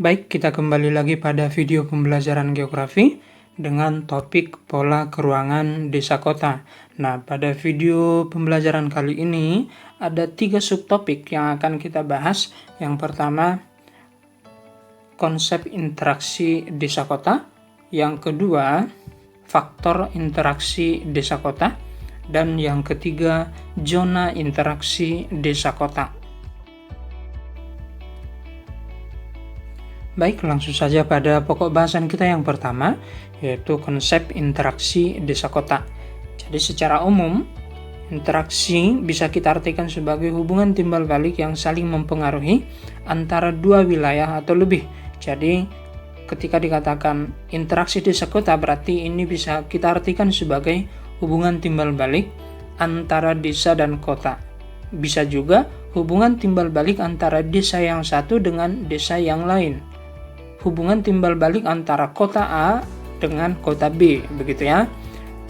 Baik, kita kembali lagi pada video pembelajaran geografi dengan topik pola keruangan desa kota. Nah, pada video pembelajaran kali ini ada 3 subtopik yang akan kita bahas. Yang pertama, konsep interaksi desa kota. Yang kedua, faktor interaksi desa kota. Dan yang ketiga, zona interaksi desa kota. Baik, langsung saja pada pokok bahasan kita yang pertama, yaitu konsep interaksi desa kota. Jadi secara umum, interaksi bisa kita artikan sebagai hubungan timbal balik yang saling mempengaruhi antara dua wilayah atau lebih. Jadi ketika dikatakan interaksi desa kota, berarti ini bisa kita artikan sebagai hubungan timbal balik antara desa dan kota. Bisa juga hubungan timbal balik antara desa yang satu dengan desa yang lain. Hubungan timbal balik antara kota A dengan kota B, begitu ya.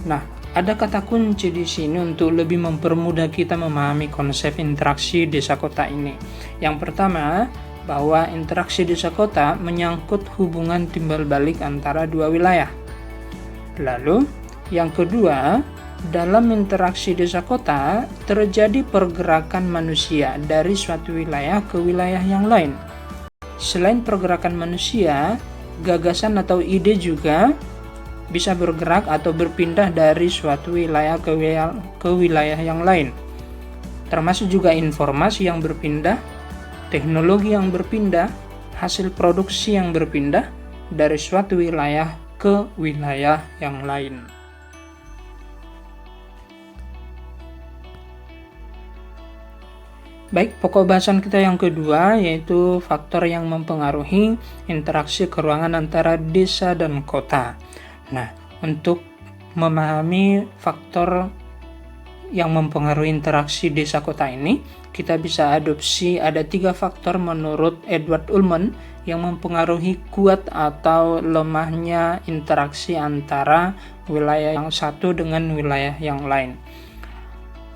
Nah, ada kata kunci di sini untuk lebih mempermudah kita memahami konsep interaksi desa kota ini. Yang pertama, bahwa interaksi desa kota menyangkut hubungan timbal balik antara dua wilayah. Lalu, yang kedua, dalam interaksi desa kota terjadi pergerakan manusia dari suatu wilayah ke wilayah yang lain. Selain pergerakan manusia, gagasan atau ide juga bisa bergerak atau berpindah dari suatu wilayah ke wilayah yang lain. Termasuk juga informasi yang berpindah, teknologi yang berpindah, hasil produksi yang berpindah dari suatu wilayah ke wilayah yang lain. Baik, pokok bahasan kita yang kedua yaitu faktor yang mempengaruhi interaksi keruangan antara desa dan kota. Nah, untuk memahami faktor yang mempengaruhi interaksi desa kota ini, kita bisa adopsi ada 3 faktor menurut Edward Ullmann yang mempengaruhi kuat atau lemahnya interaksi antara wilayah yang satu dengan wilayah yang lain.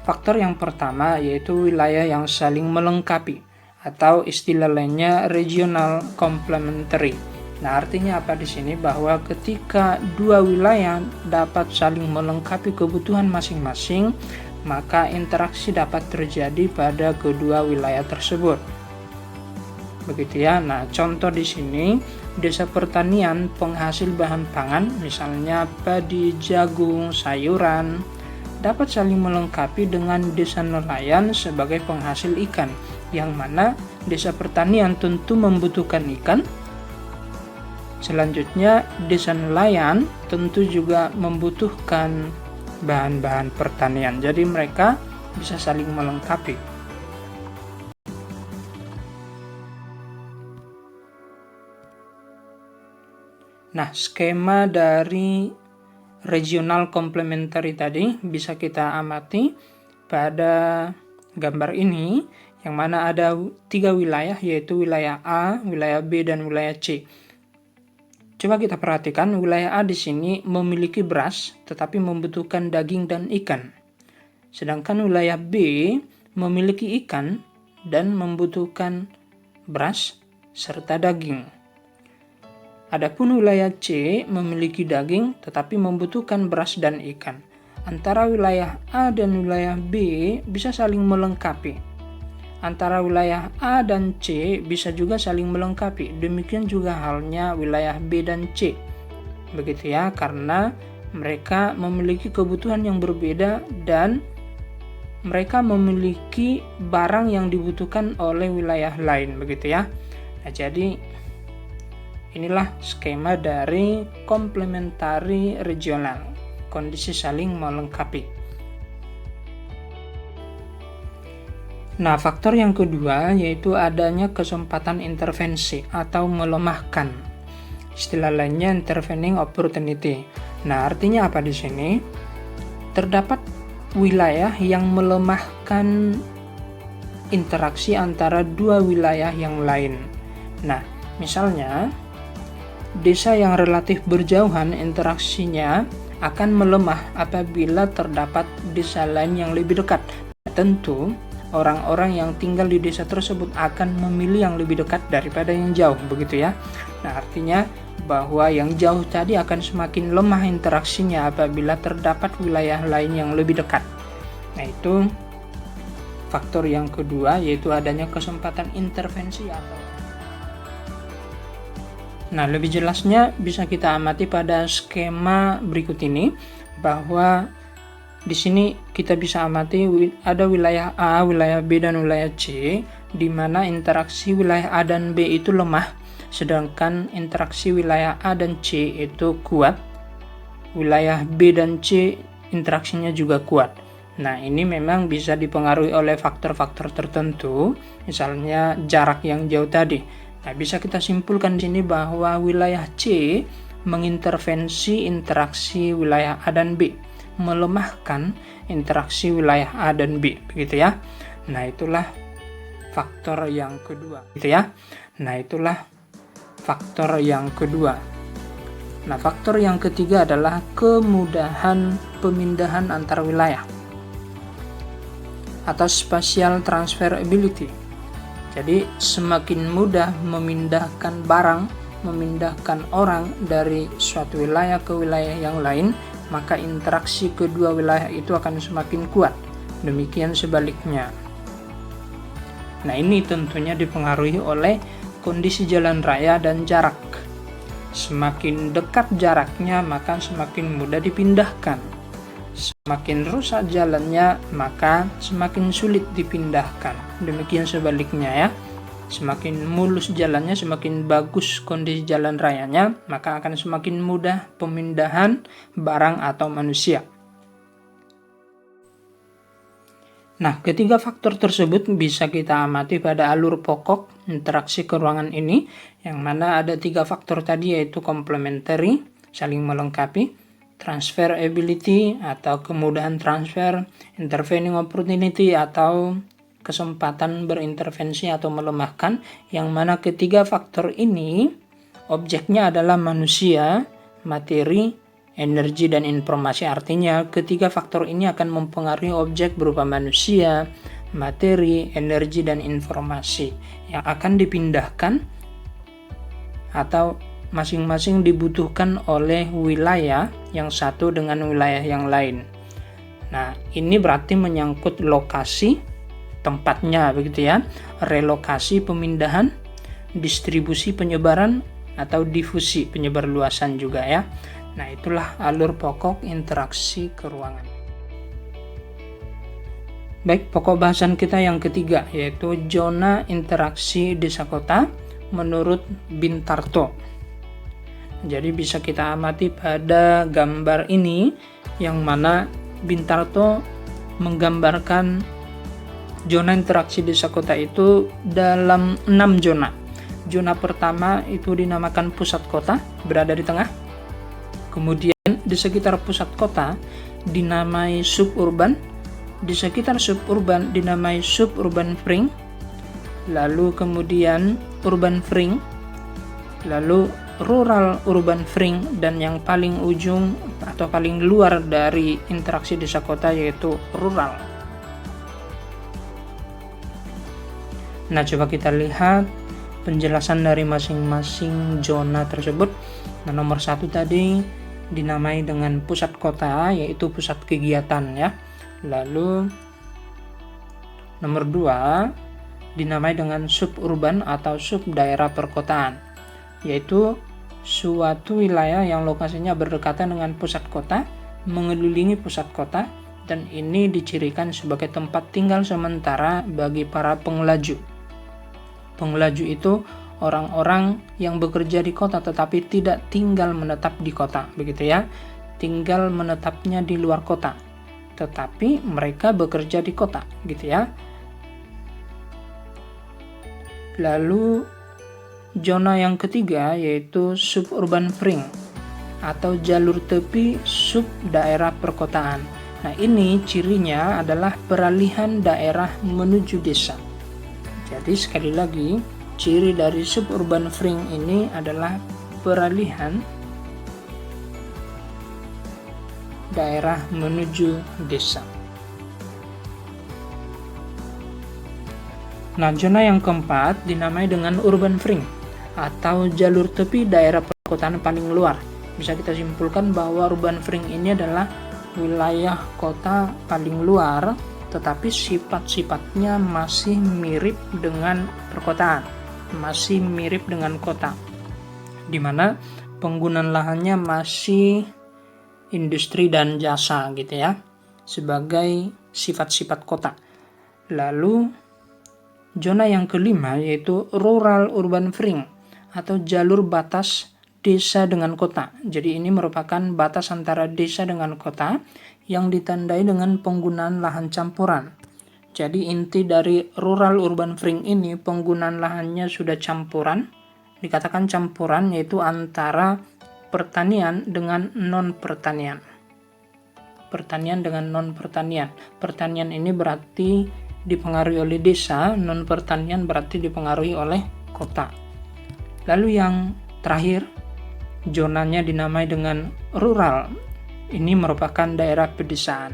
Faktor yang pertama yaitu wilayah yang saling melengkapi atau istilah lainnya regional complementary. Nah, artinya apa di sini? Bahwa ketika dua wilayah dapat saling melengkapi kebutuhan masing-masing, maka interaksi dapat terjadi pada kedua wilayah tersebut. Begitu ya. Nah, contoh di sini desa pertanian penghasil bahan pangan, misalnya padi, jagung, sayuran, dapat saling melengkapi dengan desa nelayan sebagai penghasil ikan, yang mana desa pertanian tentu membutuhkan ikan. Selanjutnya, desa nelayan tentu juga membutuhkan bahan-bahan pertanian. Jadi mereka bisa saling melengkapi. Nah, skema dari regional complementary tadi bisa kita amati pada gambar ini, yang mana ada 3 wilayah, yaitu wilayah A, wilayah B, dan wilayah C. Coba kita perhatikan, wilayah A di sini memiliki beras tetapi membutuhkan daging dan ikan. Sedangkan wilayah B memiliki ikan dan membutuhkan beras serta daging. Adapun wilayah C memiliki daging tetapi membutuhkan beras dan ikan. Antara wilayah A dan wilayah B bisa saling melengkapi. Antara wilayah A dan C bisa juga saling melengkapi. Demikian juga halnya wilayah B dan C. Begitu ya, karena mereka memiliki kebutuhan yang berbeda dan mereka memiliki barang yang dibutuhkan oleh wilayah lain, begitu ya. Nah, jadi inilah skema dari komplementari regional, kondisi saling melengkapi. Nah, faktor yang kedua yaitu adanya kesempatan intervensi atau melemahkan. Istilah lainnya intervening opportunity. Nah, artinya apa di sini? Terdapat wilayah yang melemahkan interaksi antara dua wilayah yang lain. Nah, misalnya desa yang relatif berjauhan interaksinya akan melemah apabila terdapat desa lain yang lebih dekat. Tentu orang-orang yang tinggal di desa tersebut akan memilih yang lebih dekat daripada yang jauh, begitu ya. Nah, artinya bahwa yang jauh tadi akan semakin lemah interaksinya apabila terdapat wilayah lain yang lebih dekat. Nah, itu faktor yang kedua, yaitu adanya kesempatan intervensi atau. Nah, lebih jelasnya bisa kita amati pada skema berikut ini, bahwa di sini kita bisa amati ada wilayah A, wilayah B, dan wilayah C, di mana interaksi wilayah A dan B itu lemah, sedangkan interaksi wilayah A dan C itu kuat. Wilayah B dan C interaksinya juga kuat. Nah, ini memang bisa dipengaruhi oleh faktor-faktor tertentu, misalnya jarak yang jauh tadi. Nah, bisa kita simpulkan di sini bahwa wilayah C mengintervensi interaksi wilayah A dan B, melemahkan interaksi wilayah A dan B, begitu ya. Nah, itulah faktor yang kedua, gitu ya. Nah, itulah faktor yang kedua. Nah, faktor yang ketiga adalah kemudahan pemindahan antar wilayah atau spatial transferability. Jadi semakin mudah memindahkan barang, memindahkan orang dari suatu wilayah ke wilayah yang lain, maka interaksi kedua wilayah itu akan semakin kuat. Demikian sebaliknya. Nah, ini tentunya dipengaruhi oleh kondisi jalan raya dan jarak. Semakin dekat jaraknya, maka semakin mudah dipindahkan. Semakin rusak jalannya, maka semakin sulit dipindahkan. Demikian sebaliknya ya. Semakin mulus jalannya, semakin bagus kondisi jalan rayanya, maka akan semakin mudah pemindahan barang atau manusia. Nah, ketiga faktor tersebut bisa kita amati pada alur pokok interaksi keruangan ini, yang mana ada 3 faktor tadi, yaitu complementary, saling melengkapi, transferability atau kemudahan transfer, intervening opportunity atau kesempatan berintervensi atau melemahkan, yang mana ketiga faktor ini objeknya adalah manusia, materi, energi, dan informasi. Artinya ketiga faktor ini akan mempengaruhi objek berupa manusia, materi, energi, dan informasi yang akan dipindahkan atau masing-masing dibutuhkan oleh wilayah yang satu dengan wilayah yang lain. Nah, ini berarti menyangkut lokasi tempatnya, begitu ya, relokasi pemindahan, distribusi penyebaran, atau difusi penyebar luasan juga ya. Nah, itulah alur pokok interaksi keruangan. Baik, pokok bahasan kita yang ketiga, yaitu zona interaksi desa kota menurut Bintarto. Jadi bisa kita amati pada gambar ini, yang mana Bintarto menggambarkan zona interaksi desa kota itu dalam 6 zona. Zona pertama itu dinamakan pusat kota, berada di tengah. Kemudian di sekitar pusat kota dinamai suburban, di sekitar suburban dinamai suburban fring, lalu kemudian urban fring, lalu rural urban fring, dan yang paling ujung atau paling luar dari interaksi desa kota yaitu rural. Nah, coba kita lihat penjelasan dari masing-masing zona tersebut. Nah, nomor 1 tadi dinamai dengan pusat kota, yaitu pusat kegiatan ya. Lalu nomor 2 dinamai dengan suburban atau sub daerah perkotaan, yaitu suatu wilayah yang lokasinya berdekatan dengan pusat kota, mengelilingi pusat kota, dan ini dicirikan sebagai tempat tinggal sementara bagi para pengelaju. Pengelaju itu orang-orang yang bekerja di kota tetapi tidak tinggal menetap di kota, begitu ya. Tinggal menetapnya di luar kota, tetapi mereka bekerja di kota, gitu ya. Lalu zona yang ketiga yaitu suburban fring atau jalur tepi sub daerah perkotaan. Nah, ini cirinya adalah peralihan daerah menuju desa. Jadi sekali lagi, ciri dari suburban fring ini adalah peralihan daerah menuju desa. Nah, zona yang keempat dinamai dengan urban fringe atau jalur tepi daerah perkotaan paling luar. Bisa kita simpulkan bahwa urban fringe ini adalah wilayah kota paling luar, tetapi sifat-sifatnya masih mirip dengan perkotaan, masih mirip dengan kota, di mana penggunaan lahannya masih industri dan jasa gitu ya, sebagai sifat-sifat kota. Lalu zona yang kelima yaitu rural urban fringe atau jalur batas desa dengan kota. Jadi ini merupakan batas antara desa dengan kota yang ditandai dengan penggunaan lahan campuran. Jadi inti dari rural urban fringe ini penggunaan lahannya sudah campuran. Dikatakan campuran yaitu antara pertanian dengan non-pertanian. Pertanian dengan non-pertanian. Pertanian ini berarti dipengaruhi oleh desa, non-pertanian berarti dipengaruhi oleh kota. Lalu yang terakhir, zonanya dinamai dengan rural. Ini merupakan daerah pedesaan.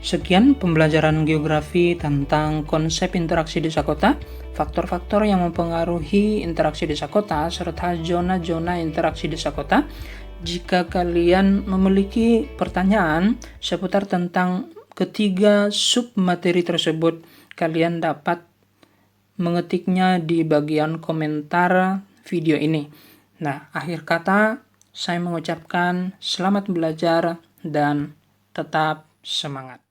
Sekian pembelajaran geografi tentang konsep interaksi desa kota, faktor-faktor yang mempengaruhi interaksi desa kota, serta zona-zona interaksi desa kota. Jika kalian memiliki pertanyaan seputar tentang ketiga submateri tersebut, kalian dapat mengetiknya di bagian komentar video ini. Nah, akhir kata saya mengucapkan selamat belajar dan tetap semangat.